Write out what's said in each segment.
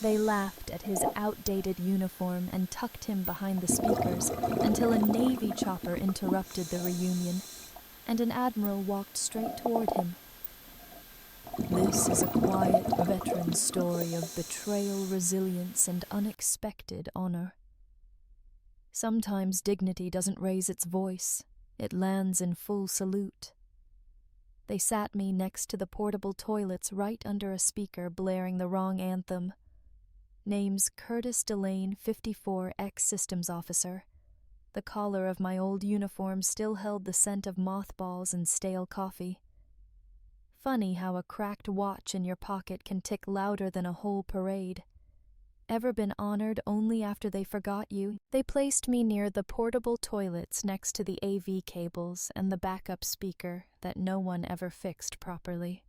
They laughed at his outdated uniform and tucked him behind the speakers until a Navy chopper interrupted the reunion, and an admiral walked straight toward him. This is a quiet veteran's story of betrayal, resilience, and unexpected honor. Sometimes dignity doesn't raise its voice, it lands in full salute. They sat me next to the portable toilets right under a speaker blaring the wrong anthem. Name's Curtis Delane, 54, ex-systems officer. The collar of my old uniform still held the scent of mothballs and stale coffee. Funny how a cracked watch in your pocket can tick louder than a whole parade. Ever been honored only after they forgot you? They placed me near the portable toilets next to the AV cables and the backup speaker that no one ever fixed properly.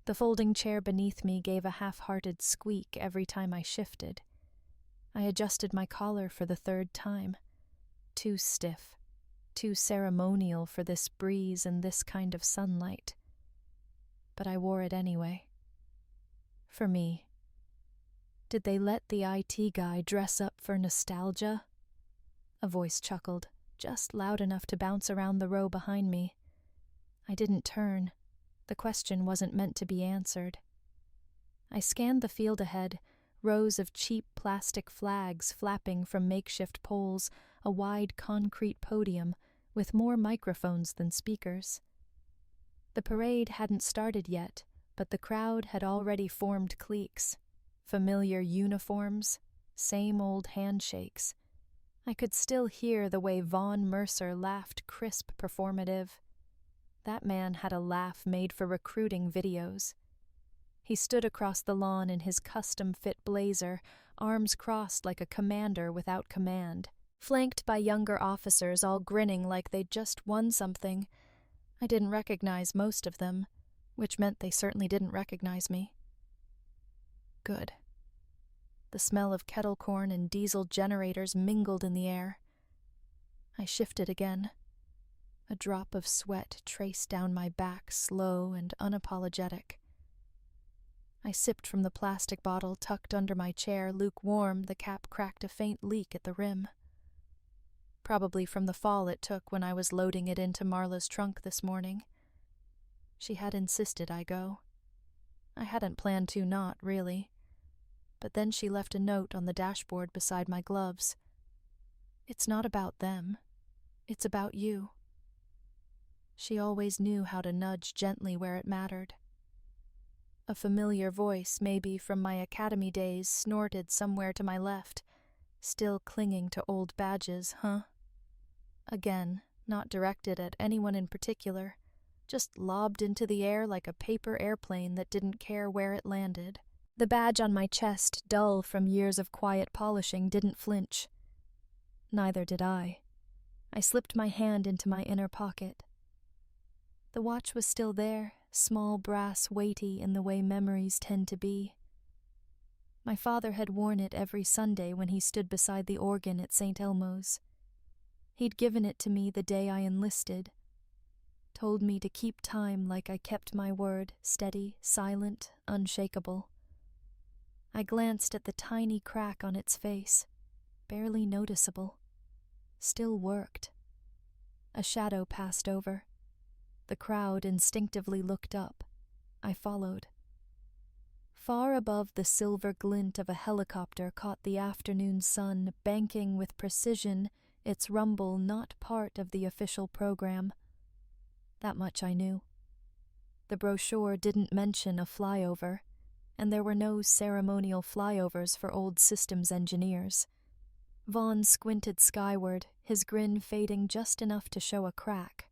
The folding chair beneath me gave a half-hearted squeak every time I shifted. I adjusted my collar for the third time. Too stiff, too ceremonial for this breeze and this kind of sunlight. But I wore it anyway. For me. Did they let the IT guy dress up for nostalgia? A voice chuckled, just loud enough to bounce around the row behind me. I didn't turn. The question wasn't meant to be answered. I scanned the field ahead, rows of cheap plastic flags flapping from makeshift poles, a wide concrete podium with more microphones than speakers. The parade hadn't started yet, but the crowd had already formed cliques. Familiar uniforms, same old handshakes. I could still hear the way Vaughn Mercer laughed crisp performative. That man had a laugh made for recruiting videos. He stood across the lawn in his custom-fit blazer, arms crossed like a commander without command, flanked by younger officers all grinning like they'd just won something. I didn't recognize most of them, which meant they certainly didn't recognize me. Good. The smell of kettle corn and diesel generators mingled in the air. I shifted again. A drop of sweat traced down my back, slow and unapologetic. I sipped from the plastic bottle tucked under my chair, lukewarm. The cap cracked a faint leak at the rim. Probably from the fall it took when I was loading it into Marla's trunk this morning. She had insisted I go. I hadn't planned to not, really. But then she left a note on the dashboard beside my gloves. It's not about them. It's about you. She always knew how to nudge gently where it mattered. A familiar voice, maybe from my academy days, snorted somewhere to my left, still clinging to old badges, huh? Again, not directed at anyone in particular, just lobbed into the air like a paper airplane that didn't care where it landed. The badge on my chest, dull from years of quiet polishing, didn't flinch. Neither did I. I slipped my hand into my inner pocket. The watch was still there, small brass, weighty in the way memories tend to be. My father had worn it every Sunday when he stood beside the organ at St. Elmo's. He'd given it to me the day I enlisted, told me to keep time like I kept my word, steady, silent, unshakable. I glanced at the tiny crack on its face, barely noticeable. Still worked. A shadow passed over. The crowd instinctively looked up. I followed. Far above the silver glint of a helicopter caught the afternoon sun, banking with precision, its rumble not part of the official program. That much I knew. The brochure didn't mention a flyover, and there were no ceremonial flyovers for old systems engineers. Vaughn squinted skyward, his grin fading just enough to show a crack.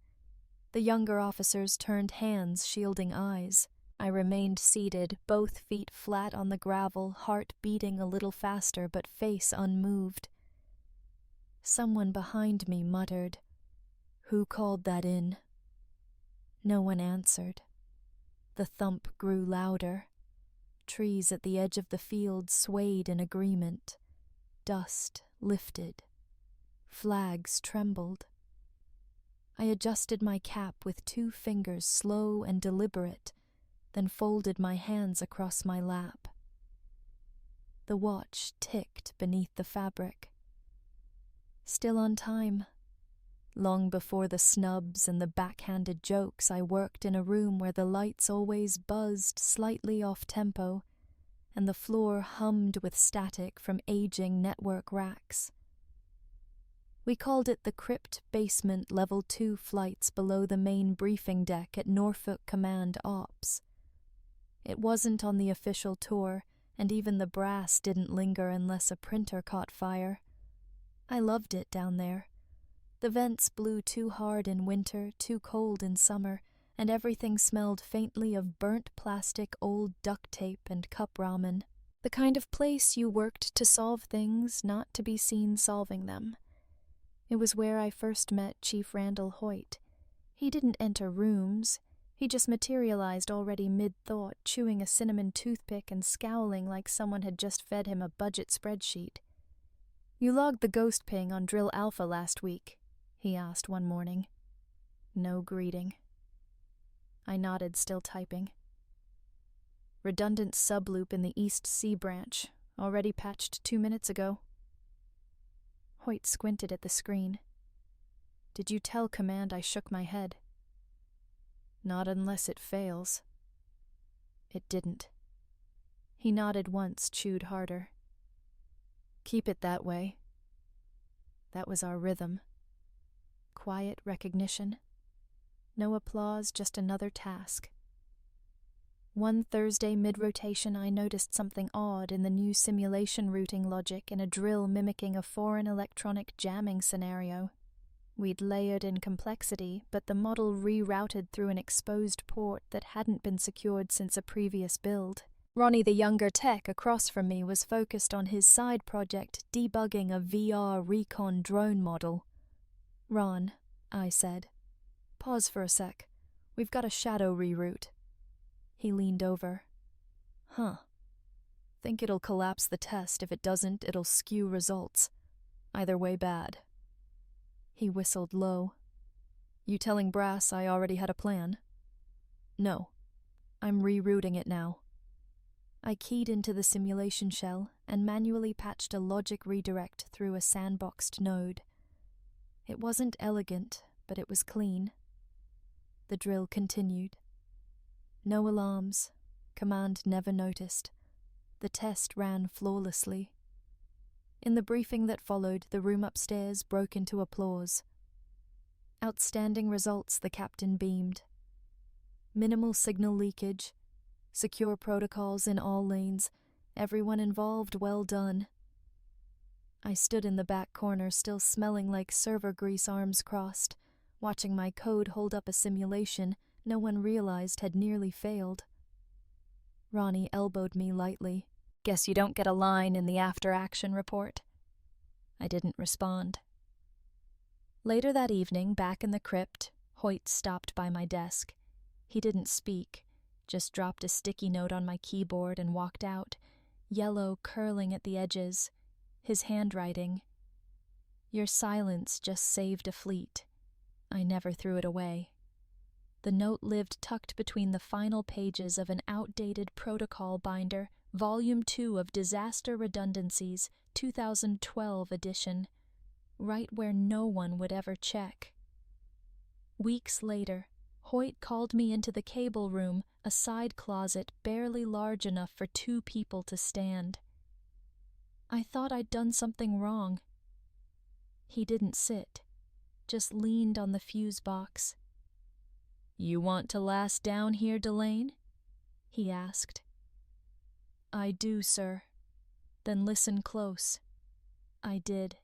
The younger officers turned hands, shielding eyes. I remained seated, both feet flat on the gravel, heart beating a little faster but face unmoved. Someone behind me muttered, "Who called that in?" No one answered. The thump grew louder. Trees at the edge of the field swayed in agreement. Dust lifted. Flags trembled. I adjusted my cap with 2 fingers, slow and deliberate, then folded my hands across my lap. The watch ticked beneath the fabric. Still on time. Long before the snubs and the backhanded jokes, I worked in a room where the lights always buzzed slightly off-tempo, and the floor hummed with static from aging network racks. We called it the crypt basement level 2 flights below the main briefing deck at Norfolk Command Ops. It wasn't on the official tour, and even the brass didn't linger unless a printer caught fire. I loved it down there. The vents blew too hard in winter, too cold in summer, and everything smelled faintly of burnt plastic, old duct tape, and cup ramen. The kind of place you worked to solve things, not to be seen solving them. It was where I first met Chief Randall Hoyt. He didn't enter rooms. He just materialized already mid-thought, chewing a cinnamon toothpick and scowling like someone had just fed him a budget spreadsheet. "You logged the ghost ping on Drill Alpha last week," he asked one morning. No greeting. I nodded, still typing. "Redundant subloop in the East C branch, already patched 2 minutes ago." Hoyt squinted at the screen. "Did you tell Command?" I shook my head. "Not unless it fails." It didn't. He nodded once, chewed harder. "Keep it that way." That was our rhythm. Quiet recognition. No applause, just another task. One Thursday mid-rotation, I noticed something odd in the new simulation routing logic in a drill mimicking a foreign electronic jamming scenario. We'd layered in complexity, but the model rerouted through an exposed port that hadn't been secured since a previous build. Ronnie, the younger tech across from me, was focused on his side project debugging a VR recon drone model. "Ron," I said, "pause for a sec. We've got a shadow reroute." He leaned over. "Huh. Think it'll collapse the test. If it doesn't, it'll skew results. Either way bad." He whistled low. "You telling Brass I already had a plan?" "No. I'm rerouting it now." I keyed into the simulation shell and manually patched a logic redirect through a sandboxed node. It wasn't elegant, but it was clean. The drill continued. No alarms. Command never noticed. The test ran flawlessly. In the briefing that followed, the room upstairs broke into applause. "Outstanding results," the captain beamed. "Minimal signal leakage. Secure protocols in all lanes. Everyone involved, well done." I stood in the back corner, still smelling like server grease, arms crossed, watching my code hold up a simulation no one realized had nearly failed. Ronnie elbowed me lightly. "Guess you don't get a line in the after-action report." I didn't respond. Later that evening, back in the crypt, Hoyt stopped by my desk. He didn't speak, just dropped a sticky note on my keyboard and walked out, yellow curling at the edges, his handwriting. "Your silence just saved a fleet." I never threw it away. The note lived tucked between the final pages of an outdated protocol binder, Volume 2 of Disaster Redundancies, 2012 edition, right where no one would ever check. Weeks later, Hoyt called me into the cable room, a side closet barely large enough for 2 people to stand. I thought I'd done something wrong. He didn't sit, just leaned on the fuse box. "You want to last down here, Delane?" he asked. "I do, sir." "Then listen close." I did.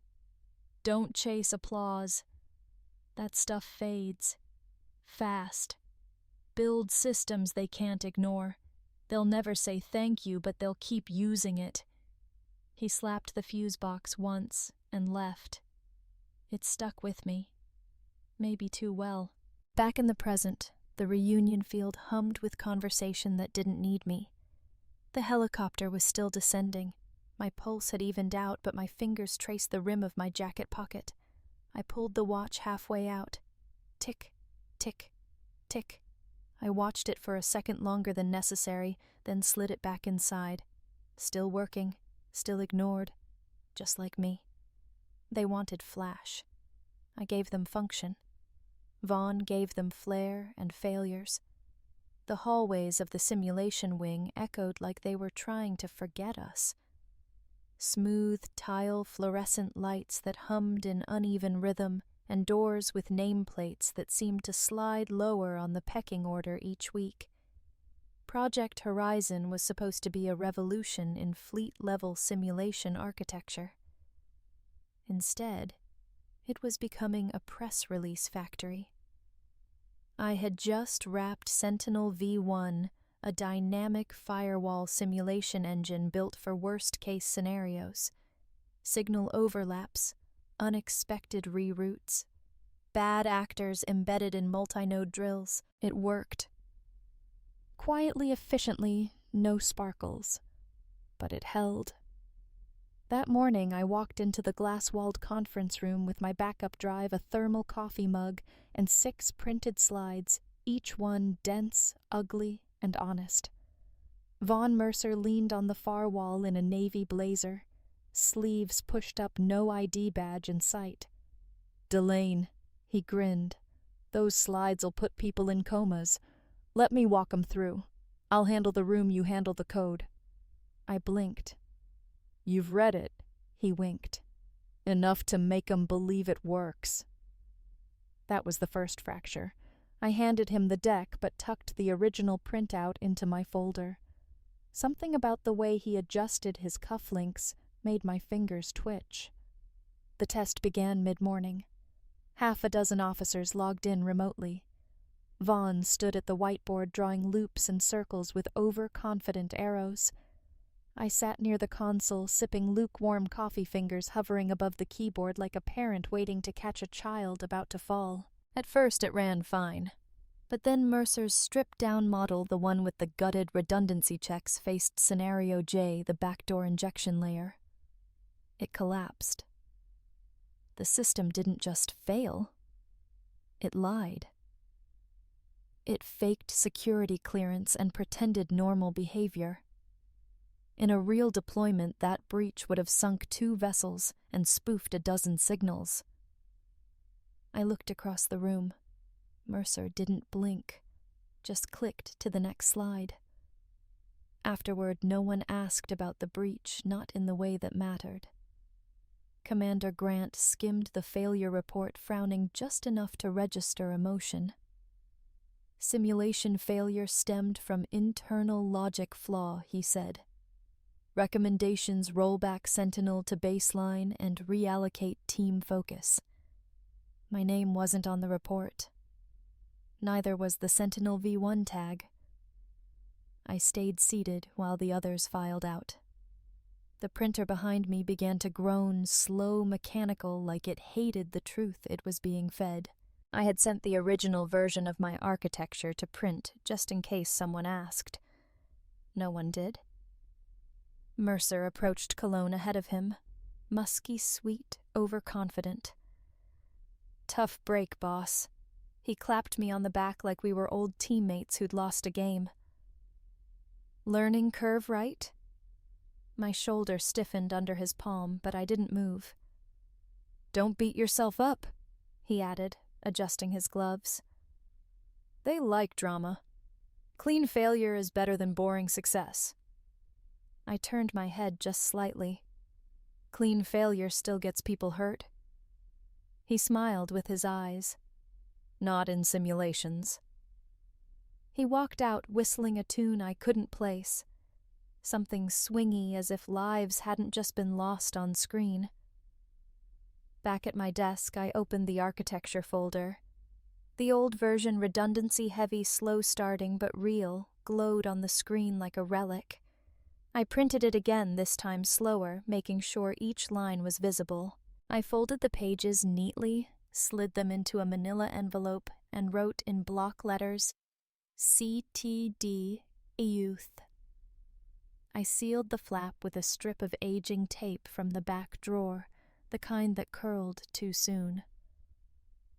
"Don't chase applause. That stuff fades. Fast. Build systems they can't ignore. They'll never say thank you, but they'll keep using it." He slapped the fuse box once and left. It stuck with me. Maybe too well. Back in the present, the reunion field hummed with conversation that didn't need me. The helicopter was still descending. My pulse had evened out, but my fingers traced the rim of my jacket pocket. I pulled the watch halfway out. Tick, tick, tick. I watched it for a second longer than necessary, then slid it back inside. Still working. still ignored, just like me. They wanted flash. I gave them function. Vaughn gave them flair and failures. The hallways of the simulation wing echoed like they were trying to forget us. Smooth tile fluorescent lights that hummed in uneven rhythm, and doors with nameplates that seemed to slide lower on the pecking order each week. Project Horizon was supposed to be a revolution in fleet-level simulation architecture. Instead, it was becoming a press release factory. I had just wrapped Sentinel V1, a dynamic firewall simulation engine built for worst-case scenarios. Signal overlaps, unexpected reroutes, bad actors embedded in multi-node drills. It worked. Quietly, efficiently, no sparkles. But it held. That morning, I walked into the glass-walled conference room with my backup drive, a thermal coffee mug, and 6 printed slides, each one dense, ugly, and honest. Vaughn Mercer leaned on the far wall in a navy blazer, sleeves pushed up, no ID badge in sight. "Delane," he grinned. "Those slides'll put people in comas. Let me walk 'em through. I'll handle the room, you handle the code." I blinked. "You've read it," he winked. "Enough to make 'em believe it works." That was the first fracture. I handed him the deck, but tucked the original printout into my folder. Something about the way he adjusted his cufflinks made my fingers twitch. The test began mid-morning. 6 officers logged in remotely. Vaughn stood at the whiteboard drawing loops and circles with overconfident arrows. I sat near the console, sipping lukewarm coffee, fingers hovering above the keyboard like a parent waiting to catch a child about to fall. At first it ran fine. But then Mercer's stripped-down model, the one with the gutted redundancy checks, faced Scenario J, the backdoor injection layer. It collapsed. The system didn't just fail. It lied. It faked security clearance and pretended normal behavior. In a real deployment, that breach would have sunk 2 vessels and spoofed 12 signals. I looked across the room. Mercer didn't blink, just clicked to the next slide. Afterward, no one asked about the breach, not in the way that mattered. Commander Grant skimmed the failure report, frowning just enough to register emotion. Simulation failure stemmed from internal logic flaw, he said. Recommendations roll back Sentinel to baseline and reallocate team focus. My name wasn't on the report. Neither was the Sentinel V1 tag. I stayed seated while the others filed out. The printer behind me began to groan, slow, mechanical, like it hated the truth it was being fed. I had sent the original version of my architecture to print just in case someone asked. No one did. Mercer approached Cologne ahead of him, musky, sweet, overconfident. "Tough break, boss." He clapped me on the back like we were old teammates who'd lost a game. "Learning curve right?" My shoulder stiffened under his palm, but I didn't move. "Don't beat yourself up," he added, adjusting his gloves. "They like drama. Clean failure is better than boring success." I turned my head just slightly. Clean failure still gets people hurt. He smiled with his eyes. "Not in simulations." He walked out whistling a tune I couldn't place. Something swingy, as if lives hadn't just been lost on screen. Back at my desk, I opened the architecture folder. The old version, redundancy-heavy, slow-starting but real, glowed on the screen like a relic. I printed it again, this time slower, making sure each line was visible. I folded the pages neatly, slid them into a manila envelope, and wrote in block letters, CTD Youth. I sealed the flap with a strip of aging tape from the back drawer, the kind that curled too soon.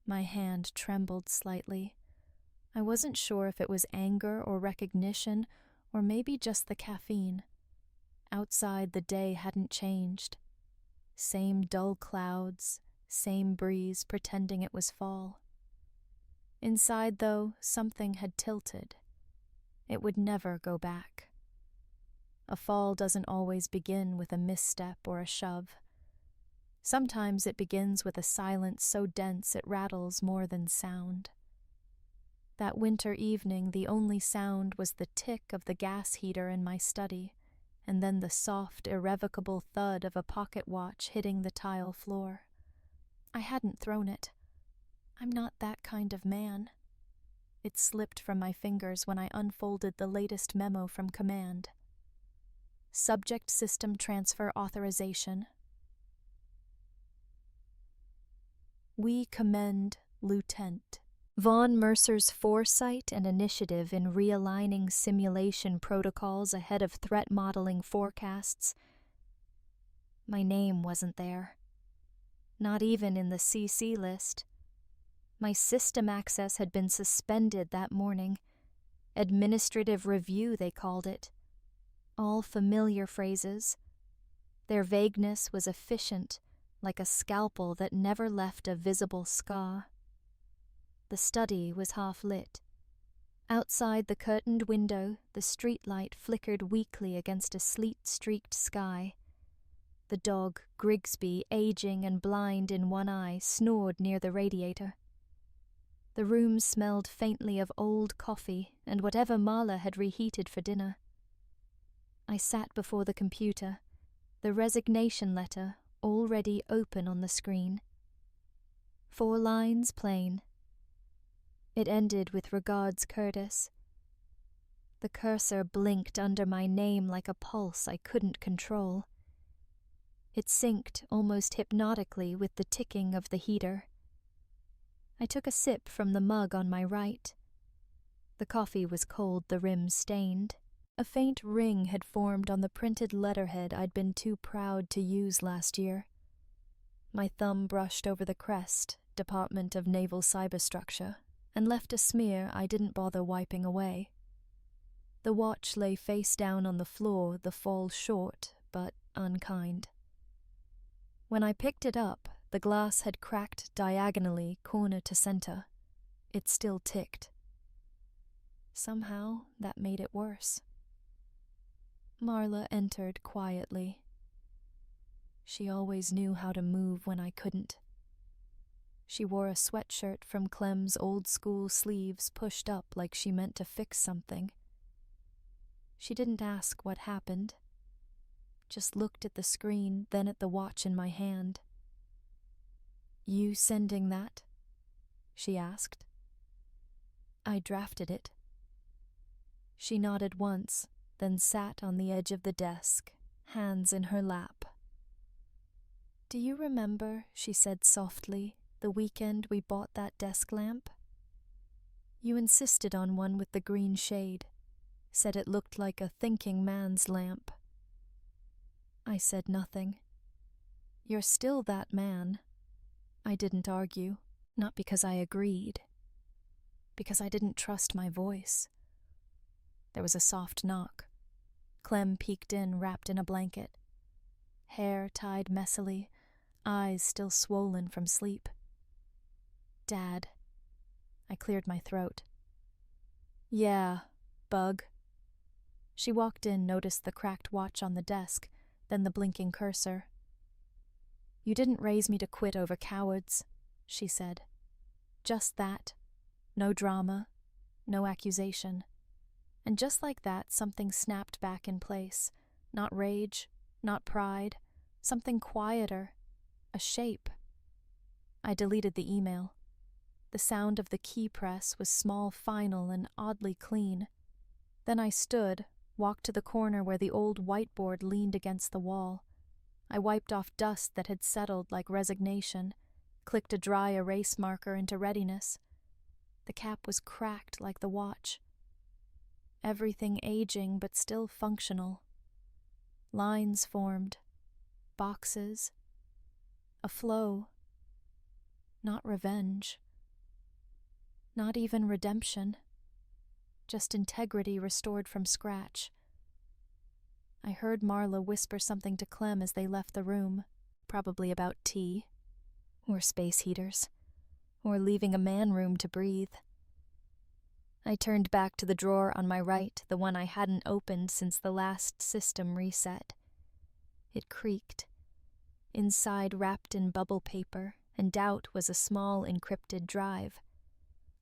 My hand trembled slightly. I wasn't sure if it was anger or recognition, or maybe just the caffeine. Outside, the day hadn't changed. Same dull clouds, same breeze pretending it was fall. Inside, though, something had tilted. It would never go back. A fall doesn't always begin with a misstep or a shove. Sometimes it begins with a silence so dense it rattles more than sound. That winter evening, the only sound was the tick of the gas heater in my study, and then the soft, irrevocable thud of a pocket watch hitting the tile floor. I hadn't thrown it. I'm not that kind of man. It slipped from my fingers when I unfolded the latest memo from command. Subject System Transfer Authorization. We commend Lieutenant Von Mercer's foresight and initiative in realigning simulation protocols ahead of threat modeling forecasts. My name wasn't there. Not even in the CC list. My system access had been suspended that morning. Administrative review, they called it. All familiar phrases. Their vagueness was efficient, like a scalpel that never left a visible scar. The study was half-lit. Outside the curtained window, the streetlight flickered weakly against a sleet-streaked sky. The dog, Grigsby, aging and blind in one eye, snored near the radiator. The room smelled faintly of old coffee and whatever Marla had reheated for dinner. I sat before the computer, the resignation letter already open on the screen. 4 lines plain. It ended with "Regards, Curtis." The cursor blinked under my name like a pulse I couldn't control. It synced almost hypnotically with the ticking of the heater. I took a sip from the mug on my right. The coffee was cold, the rim stained. A faint ring had formed on the printed letterhead I'd been too proud to use last year. My thumb brushed over the crest, Department of Naval Cyberstructure, and left a smear I didn't bother wiping away. The watch lay face down on the floor, the fall short, but unkind. When I picked it up, the glass had cracked diagonally, corner to center. It still ticked. Somehow, that made it worse. Marla entered quietly. She always knew how to move when I couldn't. She wore a sweatshirt from Clem's old-school sleeves pushed up like she meant to fix something. She didn't ask what happened, just looked at the screen, then at the watch in my hand. "You sending that?" she asked. "I drafted it." She nodded once, then sat on the edge of the desk, hands in her lap. "Do you remember," she said softly, "the weekend we bought that desk lamp? You insisted on one with the green shade, said it looked like a thinking man's lamp." I said nothing. "You're still that man." I didn't argue, not because I agreed, because I didn't trust my voice. There was a soft knock. Clem peeked in, wrapped in a blanket. Hair tied messily, eyes still swollen from sleep. "Dad." I cleared my throat. "Yeah, bug." She walked in, noticed the cracked watch on the desk, then the blinking cursor. "You didn't raise me to quit over cowards," she said. "Just that. No drama, no accusation." And just like that, something snapped back in place. Not rage, not pride, something quieter, a shape. I deleted the email. The sound of the key press was small, final, and oddly clean. Then I stood, walked to the corner where the old whiteboard leaned against the wall. I wiped off dust that had settled like resignation, clicked a dry erase marker into readiness. The cap was cracked like the watch. Everything aging but still functional. Lines formed. Boxes. A flow. Not revenge. Not even redemption. Just integrity restored from scratch. I heard Marla whisper something to Clem as they left the room, probably about tea, or space heaters, or leaving a man room to breathe. I turned back to the drawer on my right, the one I hadn't opened since the last system reset. It creaked. Inside, wrapped in bubble paper, and doubt was a small encrypted drive.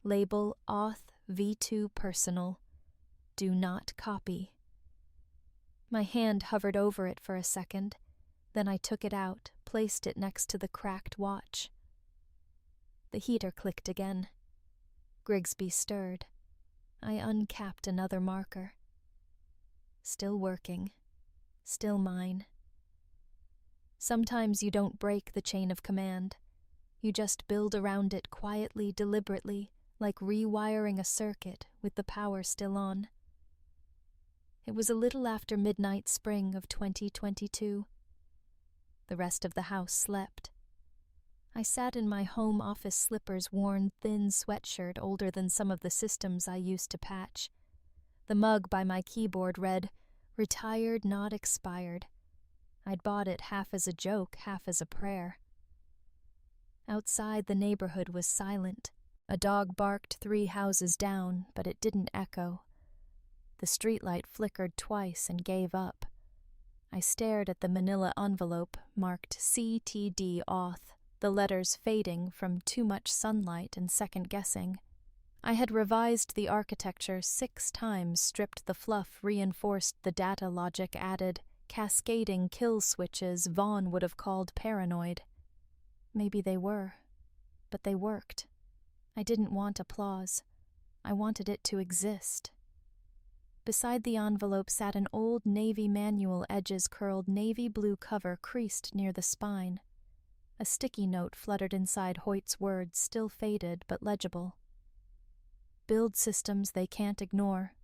Label Auth V2 Personal. Do not copy. My hand hovered over it for a second, then I took it out, placed it next to the cracked watch. The heater clicked again. Grigsby stirred. I uncapped another marker. Still working. Still mine. Sometimes you don't break the chain of command. You just build around it quietly, deliberately, like rewiring a circuit with the power still on. It was a little after midnight spring of 2022. The rest of the house slept. I sat in my home office slippers, worn thin sweatshirt older than some of the systems I used to patch. The mug by my keyboard read, "Retired, not expired." I'd bought it half as a joke, half as a prayer. Outside, the neighborhood was silent. A dog barked 3 houses down, but it didn't echo. The streetlight flickered twice and gave up. I stared at the manila envelope marked CTD Auth, the letters fading from too much sunlight and second-guessing. I had revised the architecture 6 times, stripped the fluff, reinforced the data logic, added cascading kill switches Vaughn would have called paranoid. Maybe they were, but they worked. I didn't want applause. I wanted it to exist. Beside the envelope sat an old Navy manual, edges curled, navy blue cover creased near the spine. A sticky note fluttered inside Hoyt's words, still faded but legible. Build systems they can't ignore.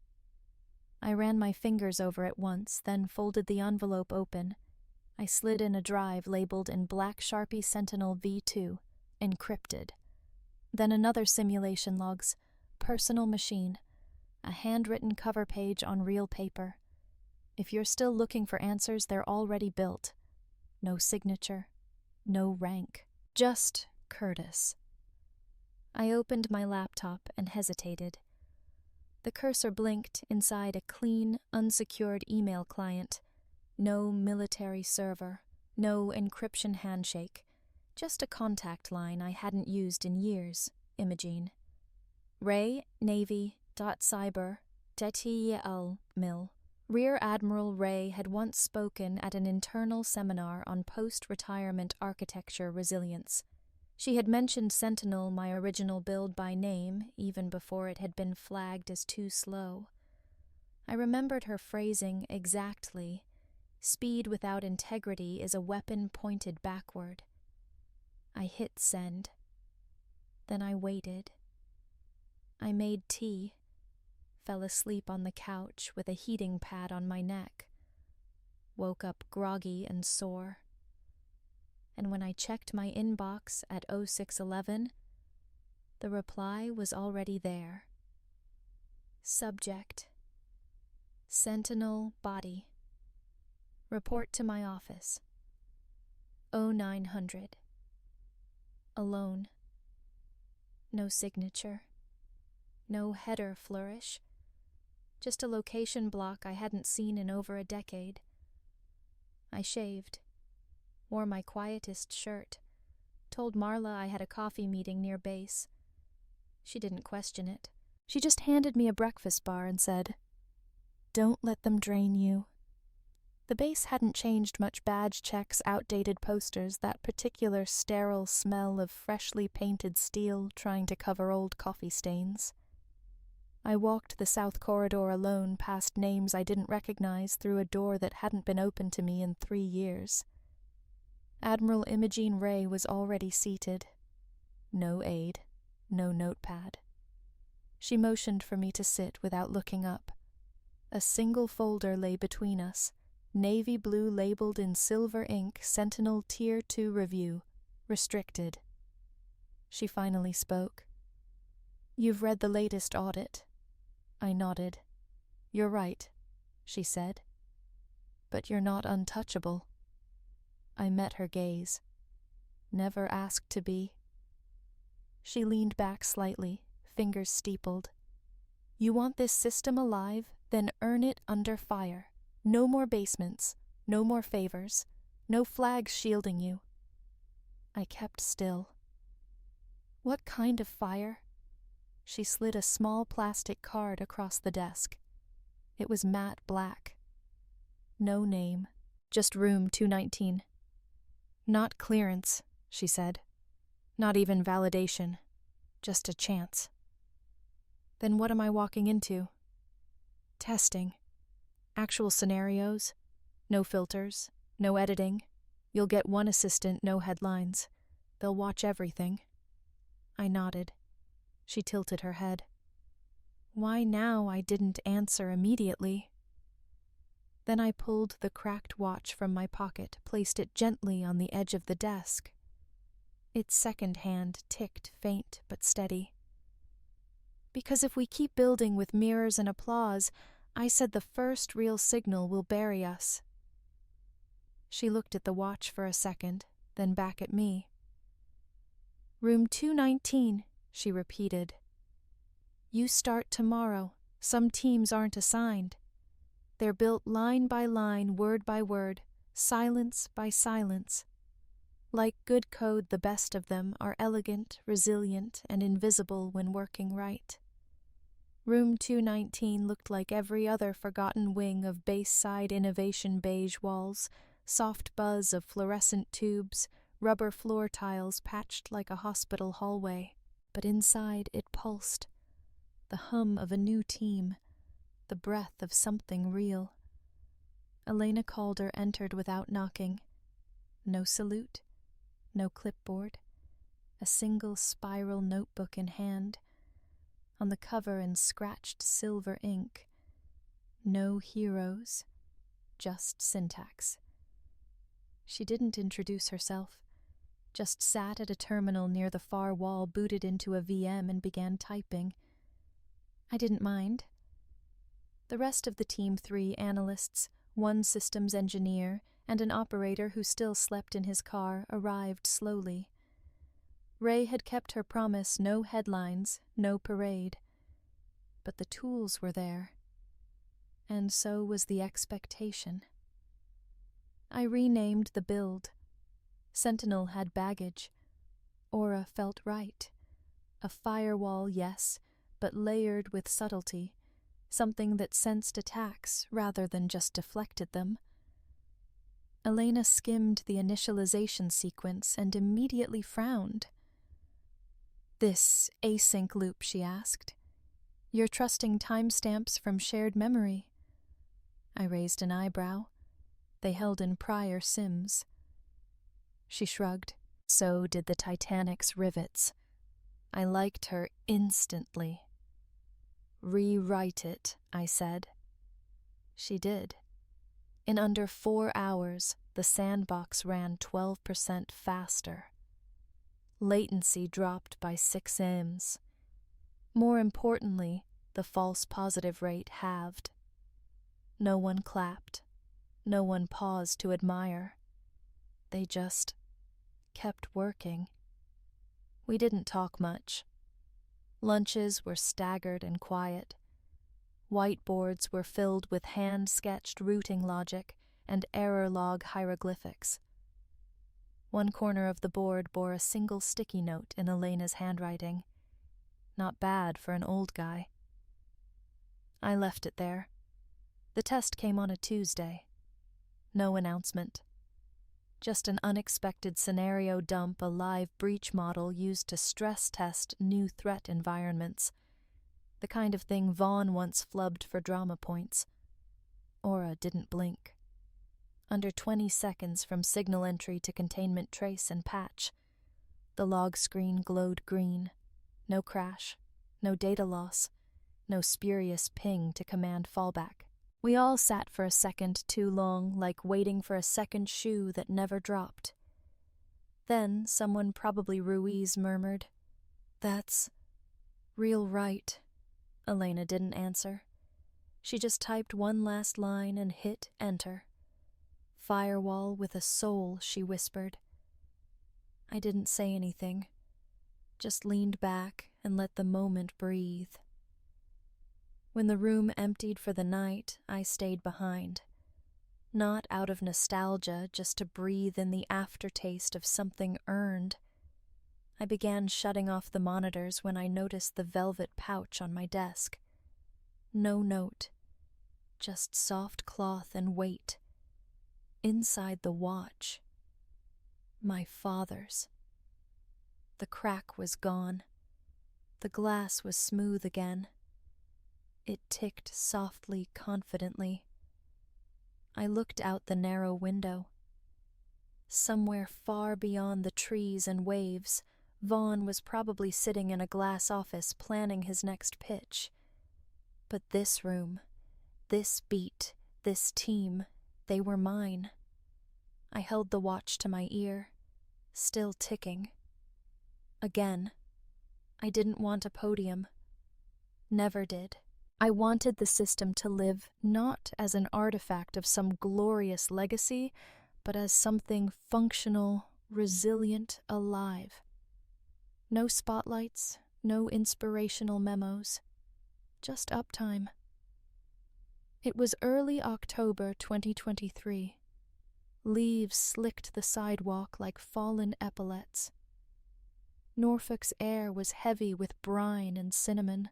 I ran my fingers over it once, then folded the envelope open. I slid in a drive labeled in black Sharpie Sentinel V2, encrypted. Then another simulation logs, personal machine, a handwritten cover page on real paper. If you're still looking for answers, they're already built. No signature, no rank, just Curtis. I opened my laptop and hesitated. The cursor blinked inside a clean, unsecured email client. No military server, no encryption handshake, just a contact line I hadn't used in years, Imogene. Ray, Navy, .cyber, .tel, mil. Rear Admiral Ray had once spoken at an internal seminar on post-retirement architecture resilience. She had mentioned Sentinel, my original build, by name, even before it had been flagged as too slow. I remembered her phrasing exactly. Speed without integrity is a weapon pointed backward. I hit send. Then I waited. I made tea. Fell asleep on the couch with a heating pad on my neck. Woke up groggy and sore. And when I checked my inbox at 0611, the reply was already there. Subject: Sentinel body. Report to my office. 0900. Alone. No signature. No header flourish. Just a location block I hadn't seen in over a decade. I shaved. Wore my quietest shirt. Told Marla I had a coffee meeting near base. She didn't question it. She just handed me a breakfast bar and said, "Don't let them drain you." The base hadn't changed much. Badge checks, outdated posters, that particular sterile smell of freshly painted steel trying to cover old coffee stains. I walked the south corridor alone, past names I didn't recognize, through a door that hadn't been opened to me in 3 years. Admiral Imogene Ray was already seated. No aide, no notepad. She motioned for me to sit without looking up. A single folder lay between us, navy blue labeled in silver ink, Sentinel Tier 2 Review, restricted. She finally spoke. "You've read the latest audit." I nodded. "You're right," she said. But you're not untouchable. I met her gaze. Never asked to be. She leaned back slightly, fingers steepled. You want this system alive? Then earn it under fire. No more basements, no more favors, no flags shielding you. I kept still. What kind of fire? She slid a small plastic card across the desk. It was matte black. No name, just room 219. Not clearance, she said. Not even validation, just a chance. Then what am I walking into? Testing. Actual scenarios. No filters, no editing. You'll get one assistant, no headlines. They'll watch everything. I nodded. She tilted her head. Why now I didn't answer immediately? Then I pulled the cracked watch from my pocket, placed it gently on the edge of the desk. Its second hand ticked, faint but steady. Because if we keep building with mirrors and applause, I said the first real signal will bury us. She looked at the watch for a second, then back at me. Room 219, she repeated. You start tomorrow. Some teams aren't assigned. They're built line by line, word by word, silence by silence. Like good code, the best of them are elegant, resilient, and invisible when working right. Room 219 looked like every other forgotten wing of base-side innovation beige walls, soft buzz of fluorescent tubes, rubber floor tiles patched like a hospital hallway. But inside it pulsed. The hum of a new team, the breath of something real. Elena Calder entered without knocking. No salute, no clipboard, a single spiral notebook in hand. On the cover in scratched silver ink, no heroes, just syntax. She didn't introduce herself, just sat at a terminal near the far wall, booted into a VM and began typing. I didn't mind. The rest of the team, 3 analysts, 1 systems engineer, and an operator who still slept in his car, arrived slowly. Ray had kept her promise, no headlines, no parade. But the tools were there. And so was the expectation. I renamed the build. Sentinel had baggage. Aura felt right. A firewall, yes, but layered with subtlety, something that sensed attacks rather than just deflected them. Elena skimmed the initialization sequence and immediately frowned. This async loop, she asked. You're trusting timestamps from shared memory. I raised an eyebrow. They held in prior sims. She shrugged. So did the Titanic's rivets. I liked her instantly. Rewrite it, I said. She did. In under 4 hours, the sandbox ran 12% faster. Latency dropped by 6 ms. More importantly, the false positive rate halved. No one clapped. No one paused to admire. They just kept working. We didn't talk much. Lunches were staggered and quiet. Whiteboards were filled with hand-sketched routing logic and error log hieroglyphics. One corner of the board bore a single sticky note in Elena's handwriting. Not bad for an old guy. I left it there. The test came on a Tuesday. No announcement. Just an unexpected scenario dump, a live breach model used to stress test new threat environments. The kind of thing Vaughn once flubbed for drama points. Aura didn't blink. Under 20 seconds from signal entry to containment trace and patch, the log screen glowed green. No crash, no data loss, no spurious ping to command fallback. We all sat for a second too long, like waiting for a second shoe that never dropped. Then someone, probably Ruiz, murmured, "That's real right." Elena didn't answer. She just typed one last line and hit enter. firewall with a soul, she whispered. I didn't say anything, just leaned back and let the moment breathe. When the room emptied for the night, I stayed behind. Not out of nostalgia, just to breathe in the aftertaste of something earned. I began shutting off the monitors when I noticed the velvet pouch on my desk. No note, just soft cloth and weight. Inside the watch, my father's. The crack was gone. The glass was smooth again. It ticked softly, confidently. I looked out the narrow window. Somewhere far beyond the trees and waves, Vaughn was probably sitting in a glass office planning his next pitch. But this room, this beat, this team, they were mine. I held the watch to my ear, still ticking. Again, I didn't want a podium. Never did. I wanted the system to live not as an artifact of some glorious legacy, but as something functional, resilient, alive. No spotlights, no inspirational memos, just uptime. It was early October 2023. Leaves slicked the sidewalk like fallen epaulets. Norfolk's air was heavy with brine and cinnamon.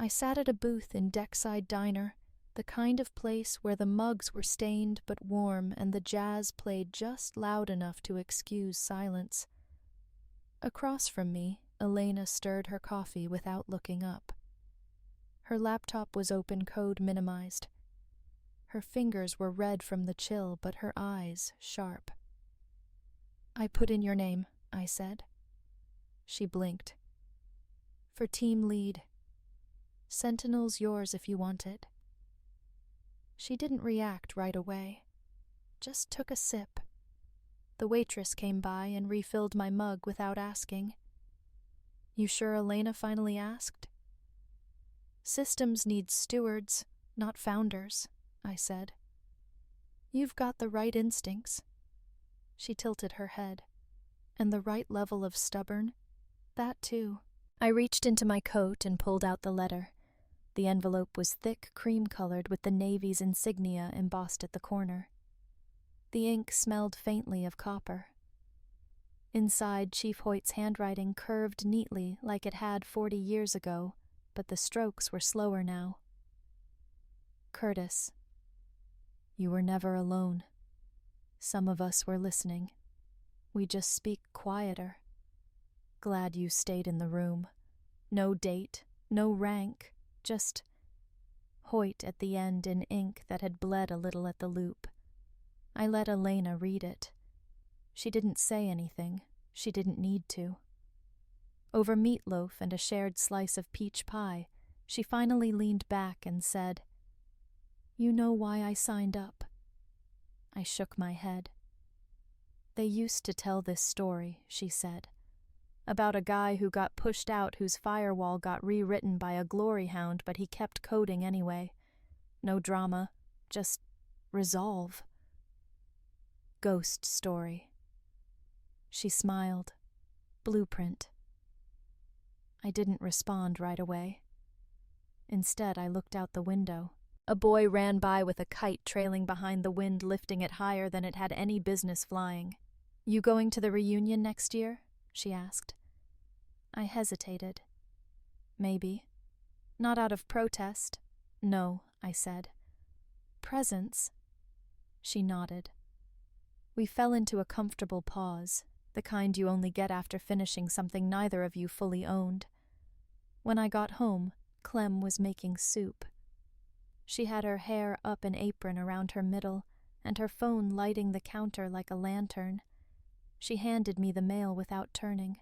I sat at a booth in Deckside Diner, the kind of place where the mugs were stained but warm and the jazz played just loud enough to excuse silence. Across from me, Elena stirred her coffee without looking up. Her laptop was open code minimized. Her fingers were red from the chill, but her eyes sharp. I put in your name, I said. She blinked. For team lead. Sentinel's yours if you want it. She didn't react right away, just took a sip. The waitress came by and refilled my mug without asking. You sure Elena finally asked? Systems need stewards, not founders, I said. You've got the right instincts. She tilted her head. And the right level of stubborn? That too. I reached into my coat and pulled out the letter. The envelope was thick, cream-colored with the Navy's insignia embossed at the corner. The ink smelled faintly of copper. Inside, Chief Hoyt's handwriting curved neatly like it had 40 years ago, but the strokes were slower now. Curtis, you were never alone. Some of us were listening. We just speak quieter. Glad you stayed in the room. No date, no rank, just Hoyt at the end in ink that had bled a little at the loop. I let Elena read it. She didn't say anything. She didn't need to. Over meatloaf and a shared slice of peach pie, she finally leaned back and said, You know why I signed up? I shook my head. They used to tell this story, she said, about a guy who got pushed out whose firewall got rewritten by a glory hound, but he kept coding anyway. No drama, just resolve. Ghost story. She smiled. Blueprint. I didn't respond right away. Instead, I looked out the window. A boy ran by with a kite trailing behind the wind, lifting it higher than it had any business flying. You going to the reunion next year? She asked. I hesitated. Maybe. Not out of protest. No, I said. Presents? She nodded. We fell into a comfortable pause, the kind you only get after finishing something neither of you fully owned. When I got home, Clem was making soup. She had her hair up an apron around her middle, and her phone lighting the counter like a lantern. She handed me the mail without turning.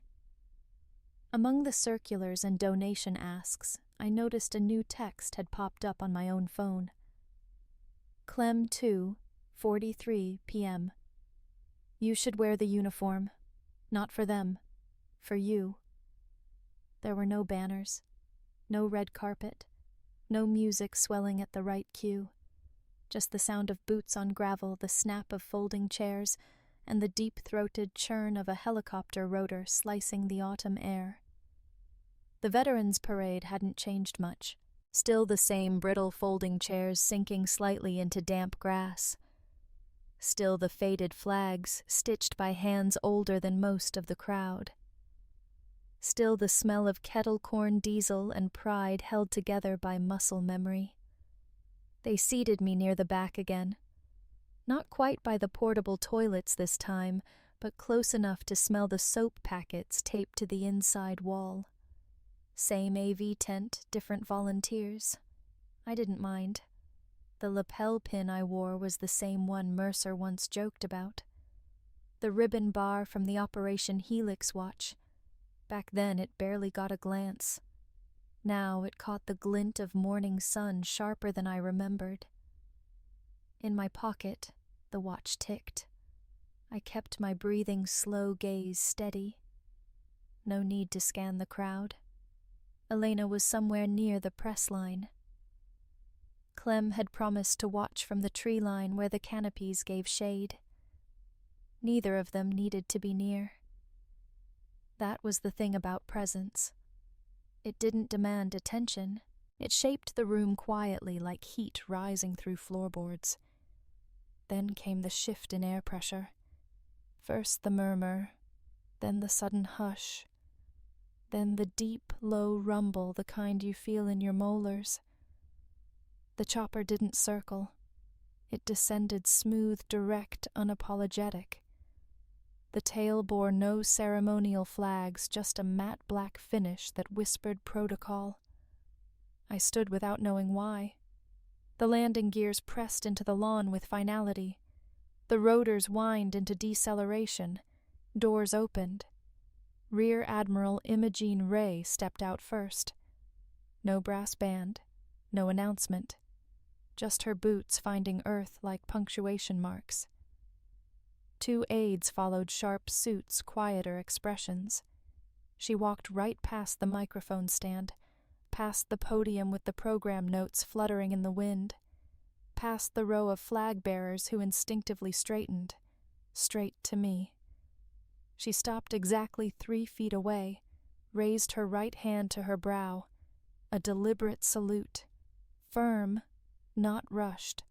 Among the circulars and donation asks, I noticed a new text had popped up on my own phone. Clem 2, 43 p.m. You should wear the uniform. Not for them. For you. There were no banners. No red carpet. No music swelling at the right cue. Just the sound of boots on gravel, the snap of folding chairs, and the deep-throated churn of a helicopter rotor slicing the autumn air. The Veterans Parade hadn't changed much. Still the same brittle folding chairs sinking slightly into damp grass. Still the faded flags stitched by hands older than most of the crowd. Still the smell of kettle corn, diesel, and pride held together by muscle memory. They seated me near the back again. Not quite by the portable toilets this time, but close enough to smell the soap packets taped to the inside wall. Same AV tent, different volunteers. I didn't mind. The lapel pin I wore was the same one Mercer once joked about. The ribbon bar from the Operation Helix watch. Back then it barely got a glance. Now it caught the glint of morning sun sharper than I remembered. In my pocket, the watch ticked. I kept my breathing slow gaze steady. No need to scan the crowd. Elena was somewhere near the press line. Clem had promised to watch from the tree line where the canopies gave shade. Neither of them needed to be near. That was the thing about presence. It didn't demand attention. It shaped the room quietly like heat rising through floorboards. Then came the shift in air pressure. First the murmur, then the sudden hush, then the deep, low rumble, the kind you feel in your molars. The chopper didn't circle. It descended smooth, direct, unapologetic. The tail bore no ceremonial flags, just a matte black finish that whispered protocol. I stood without knowing why. The landing gears pressed into the lawn with finality. The rotors whined into deceleration. Doors opened. Rear Admiral Imogene Ray stepped out first. No brass band, no announcement. Just her boots finding earth like punctuation marks. 2 aides followed sharp suits, quieter expressions. She walked right past the microphone stand, past the podium with the program notes fluttering in the wind, past the row of flag bearers who instinctively straightened, straight to me. She stopped exactly 3 feet away, raised her right hand to her brow, a deliberate salute, firm, not rushed.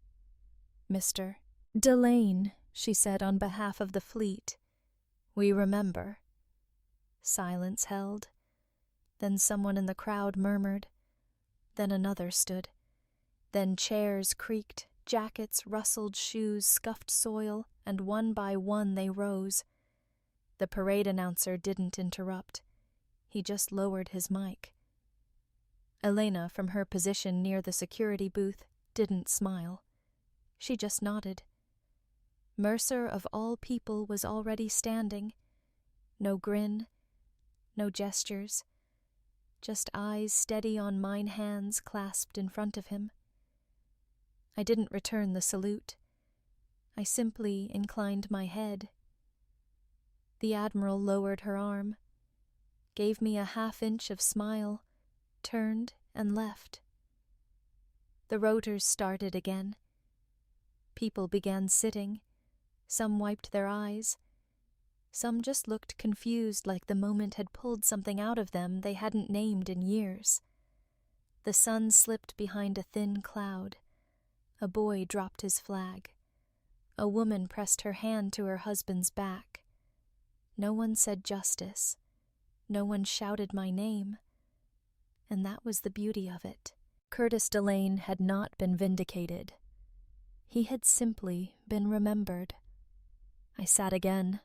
"Mr. Delane," she said on behalf of the fleet. "We remember." Silence held. Then someone in the crowd murmured. Then another stood. Then chairs creaked, jackets rustled, shoes scuffed soil, and one by one they rose. The parade announcer didn't interrupt. He just lowered his mic. Elena, from her position near the security booth, didn't smile. She just nodded. Mercer, of all people, was already standing. No grin, no gestures, just eyes steady on mine, hands clasped in front of him. I didn't return the salute. I simply inclined my head. The Admiral lowered her arm, gave me a half-inch of smile, turned and left. The rotors started again. People began sitting. Some wiped their eyes. Some just looked confused, like the moment had pulled something out of them they hadn't named in years. The sun slipped behind a thin cloud. A boy dropped his flag. A woman pressed her hand to her husband's back. No one said justice. No one shouted my name. And that was the beauty of it. Curtis Delane had not been vindicated. He had simply been remembered. I sat again.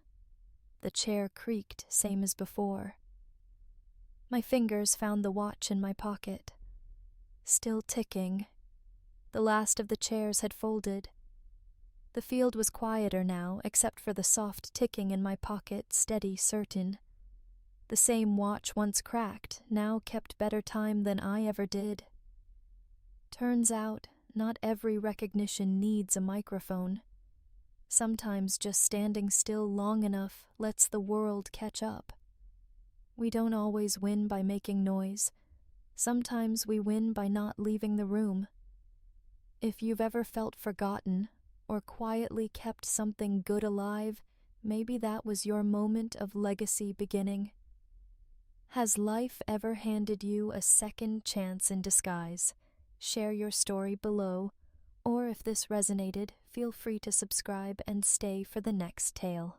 The chair creaked, same as before. My fingers found the watch in my pocket. Still ticking. The last of the chairs had folded. The field was quieter now, except for the soft ticking in my pocket, steady, certain. The same watch once cracked now kept better time than I ever did. Turns out, not every recognition needs a microphone. Sometimes just standing still long enough lets the world catch up. We don't always win by making noise. Sometimes we win by not leaving the room. If you've ever felt forgotten or quietly kept something good alive, maybe that was your moment of legacy beginning. Has life ever handed you a second chance in disguise? Share your story below, or if this resonated, feel free to subscribe and stay for the next tale.